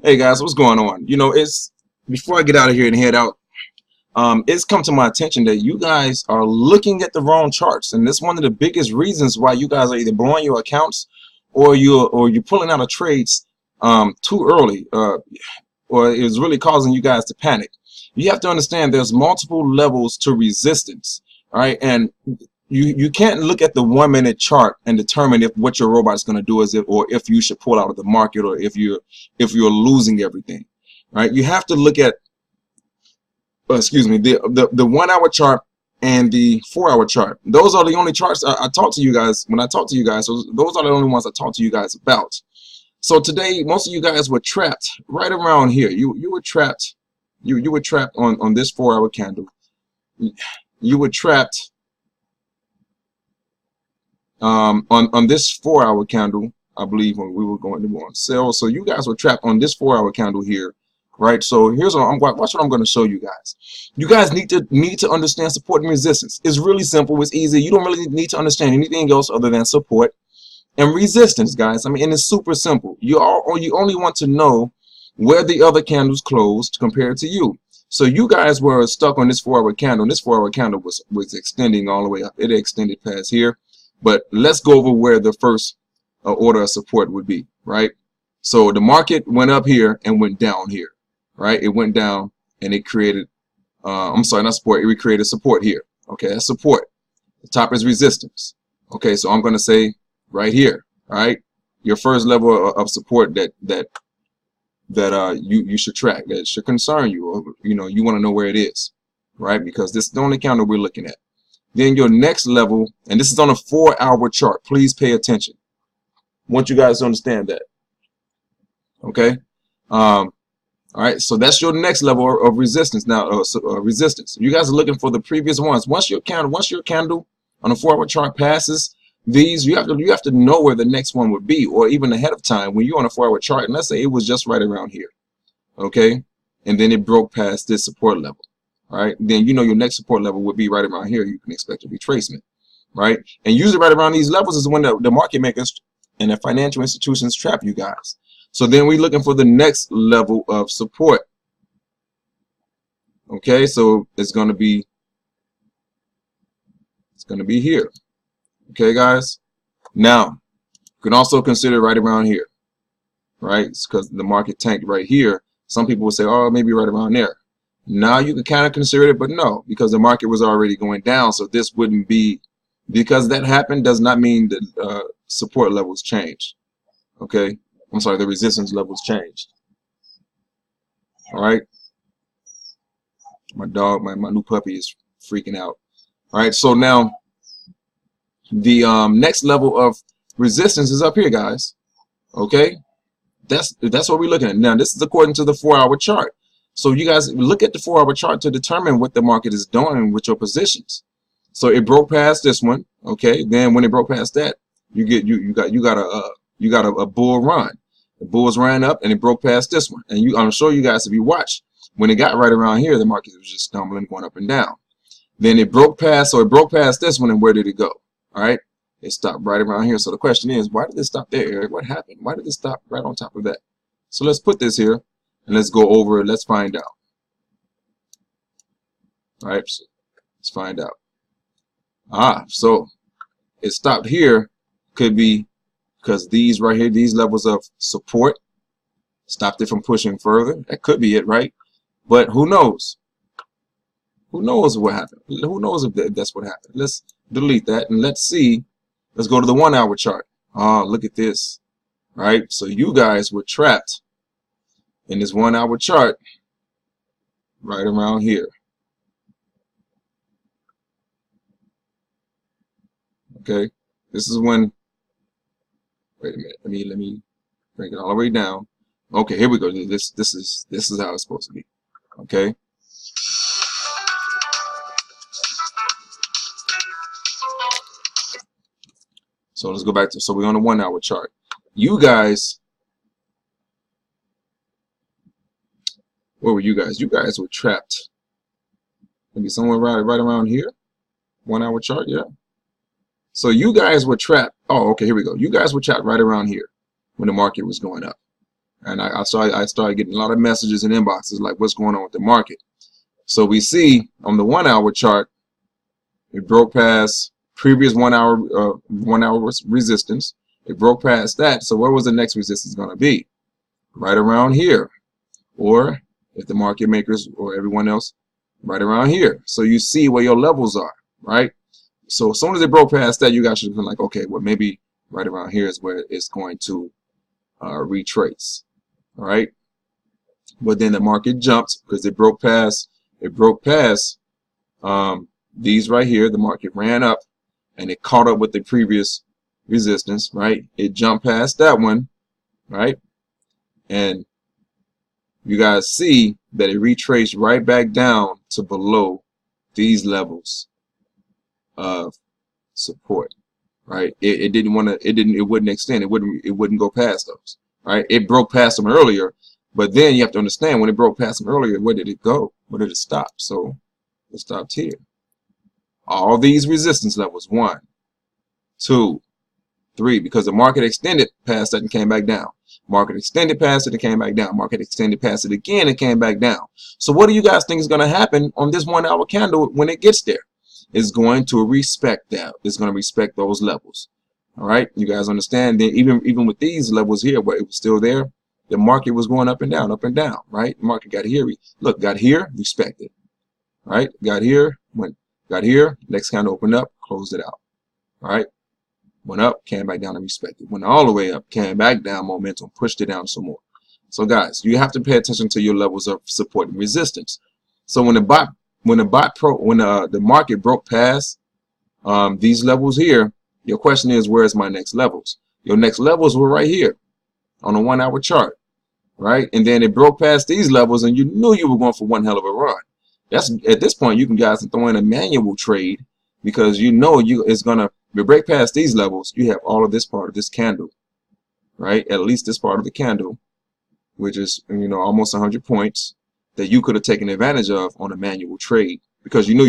Hey guys, what's going on? It's before I get out of here and head out, it's come to my attention that you guys are looking at the wrong charts, and that's one of the biggest reasons why you guys are either blowing your accounts or you're pulling out of trades too early, or it's really causing you guys to panic. You have to understand there's multiple levels to resistance, all right? And you can't look at the 1 minute chart and determine if what your robot is going to do is it, or if you should pull out of the market, or if you're losing everything, right? You have to look at excuse me, the 1 hour chart and the 4 hour chart. Those are the only charts I talk to you guys when I talk to you guys. So those are the only ones I talk to you guys about. So today, most of you guys were trapped right around here. You were trapped. You were trapped on this 4 hour candle. You were trapped on this 4 hour candle, I believe, when we were going to go on sale. So you guys were trapped on this 4 hour candle here, right? So here's watch what I'm going to show you guys. You guys need to understand support and resistance. It's really simple. It's easy. You don't really need to understand anything else other than support and resistance, guys. I mean, and it's super simple. You only want to know where the other candles closed compared to you. So you guys were stuck on this 4 hour candle. And this 4 hour candle was extending all the way up. It extended past here. But let's go over where the first order of support would be, right? So the market went up here and went down here, right? It went down and it created, I'm sorry, not support. It created support here. Okay, that's support. The top is resistance. Okay, so I'm going to say right here, all right? Your first level of support that you should track, that should concern you, or you want to know where it is, right? Because this is the only candle we're looking at. Then your next level, and this is on a 4 hour chart. Please pay attention. I want you guys to understand that. Okay. All right. So that's your next level of resistance. Now, resistance. You guys are looking for the previous ones. Once your candle on a 4 hour chart passes these, you have to know where the next one would be, or even ahead of time when you're on a 4 hour chart. And let's say it was just right around here. Okay. And then it broke past this support level. All right, then your next support level would be right around here. You can expect a retracement, right? And usually right around these levels is when the market makers and the financial institutions trap you guys. So then we're looking for the next level of support. Okay, so it's going to be here. Okay, guys. Now you can also consider right around here, right? It's because the market tanked right here. Some people will say, oh, maybe right around there. Now you can kind of consider it, but no, because the market was already going down. So this wouldn't be, because that happened does not mean that support levels changed. Okay, I'm sorry, the resistance levels changed. All right, my dog, my new puppy is freaking out. All right, so now the next level of resistance is up here, guys. Okay, that's what we're looking at now. This is according to the 4 hour chart. So you guys look at the 4 hour chart to determine what the market is doing with your positions. So it broke past this one, okay? Then when it broke past that, you got a bull run. The bulls ran up and it broke past this one. And I'm sure you guys, if you watch, when it got right around here, the market was just stumbling, going up and down. Then it broke past, so it broke past this one, and where did it go? All right, it stopped right around here. So the question is, why did it stop there, Eric? What happened? Why did it stop right on top of that? So let's put this here. And let's go over it. Let's find out. All right, so let's find out. So it stopped here. Could be because these right here, these levels of support stopped it from pushing further. That could be it, right? But who knows? Who knows what happened? Who knows if that's what happened? Let's delete that and let's see. Let's go to the 1 hour chart. Oh, look at this. Right? So you guys were trapped in this 1 hour chart right around here. Okay, this is when, wait a minute, let me bring it all the way down. Okay, here we go. This is how it's supposed to be. Okay, so let's go back to, so we're on the 1 hour chart. You guys, where were you guys? You guys were trapped. Maybe somewhere right around here. 1 hour chart, yeah. So you guys were trapped. Oh, okay, here we go. You guys were trapped right around here when the market was going up. And I started getting a lot of messages and inboxes like, what's going on with the market? So we see on the 1 hour chart, it broke past previous 1 hour resistance. It broke past that. So where was the next resistance going to be? Right around here. Or if the market makers or everyone else, right around here. So you see where your levels are, right? So as soon as it broke past that, you guys should have been like, okay, well, maybe right around here is where it's going to retrace. All right. But then the market jumped because it broke past these right here. The market ran up and it caught up with the previous resistance, right? It jumped past that one, right? And you guys see that it retraced right back down to below these levels of support, right? It wouldn't extend. It wouldn't go past those, right? It broke past them earlier, but then you have to understand when it broke past them earlier, where did it go? Where did it stop? So it stopped here. All these resistance levels, 1, 2, 3, because the market extended past that and came back down. Market extended past it and came back down. Market extended past it again and came back down. So what do you guys think is going to happen on this 1 hour candle when it gets there? It's going to respect that. It's going to respect those levels. All right, you guys understand that even with these levels here, where it was still there, the market was going up and down, right? The market got here. Look, got here, respected. Right? Got here, got here, next candle opened up, closed it out. All right. Went up, came back down and respected. Went all the way up, came back down, momentum, pushed it down some more. So guys, you have to pay attention to your levels of support and resistance. So when the market broke past these levels here, your question is, where's my next levels? Your next levels were right here on a 1 hour chart, right? And then it broke past these levels and you knew you were going for one hell of a run. That's at this point you can guys throw in a manual trade because you know it's gonna break past these levels. You have all of this part of this candle, right? At least this part of the candle, which is, you know, almost 100 points that you could have taken advantage of on a manual trade because you knew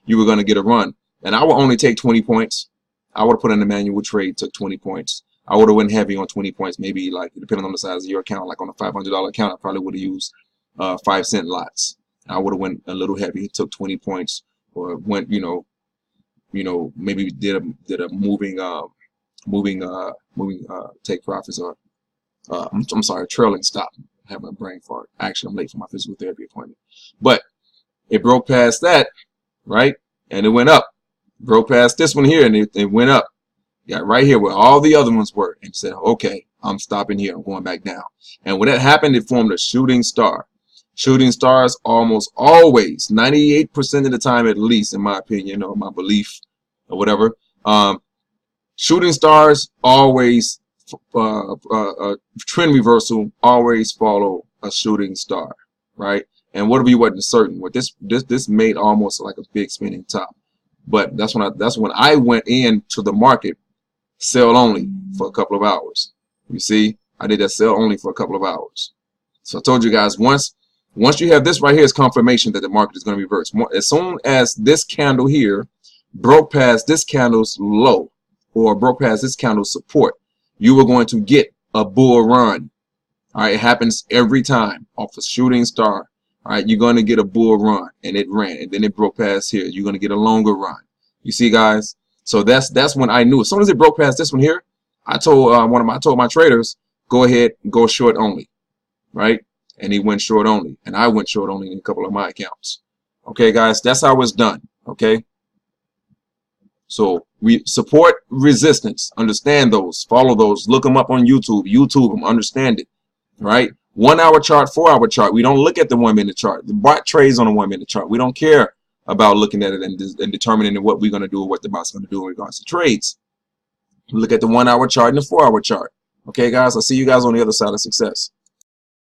you were going to get a run. And I would only take 20 points. I would have put in a manual trade, took 20 points. I would have went heavy on 20 points, maybe like depending on the size of your account, like on a $500 account, I probably would have used 5-cent lots. I would have went a little heavy, took 20 points, or went, you know, maybe did a moving take profits, or I'm sorry, trailing stop. I have my brain fart. Actually, I'm late for my physical therapy appointment. But it broke past that, right? And it went up. Broke past this one here, and it went up. Got right here where all the other ones were, and said, okay, I'm stopping here. I'm going back down. And when that happened, it formed a shooting star. Shooting stars almost always, 98% of the time at least, in my opinion, or my belief, or whatever. Shooting stars always, trend reversal always follow a shooting star, right? And what if we wasn't certain? What this made almost like a big spinning top. But that's when I went into the market, sell only for a couple of hours. You see, I did that sell only for a couple of hours. So I told you guys, once you have this right here, is confirmation that the market is going to reverse. As soon as this candle here broke past this candle's low or broke past this candle's support, you were going to get a bull run. All right, it happens every time off a shooting star. All right, you're going to get a bull run, and it ran, and then it broke past here. You're going to get a longer run. You see, guys? So that's when I knew. As soon as it broke past this one here, I told my traders, go ahead, go short only, right? And he went short only, and I went short only in a couple of my accounts. Okay, guys, that's how it's done. Okay. So we support resistance. Understand those. Follow those. Look them up on YouTube. YouTube them. Understand it. Right? 1 hour chart, 4 hour chart. We don't look at the 1 minute chart. The bot trades on a 1 minute chart. We don't care about looking at it and determining what we're going to do or what the bot's going to do in regards to trades. Look at the 1 hour chart and the 4 hour chart. Okay, guys. I'll see you guys on the other side of success.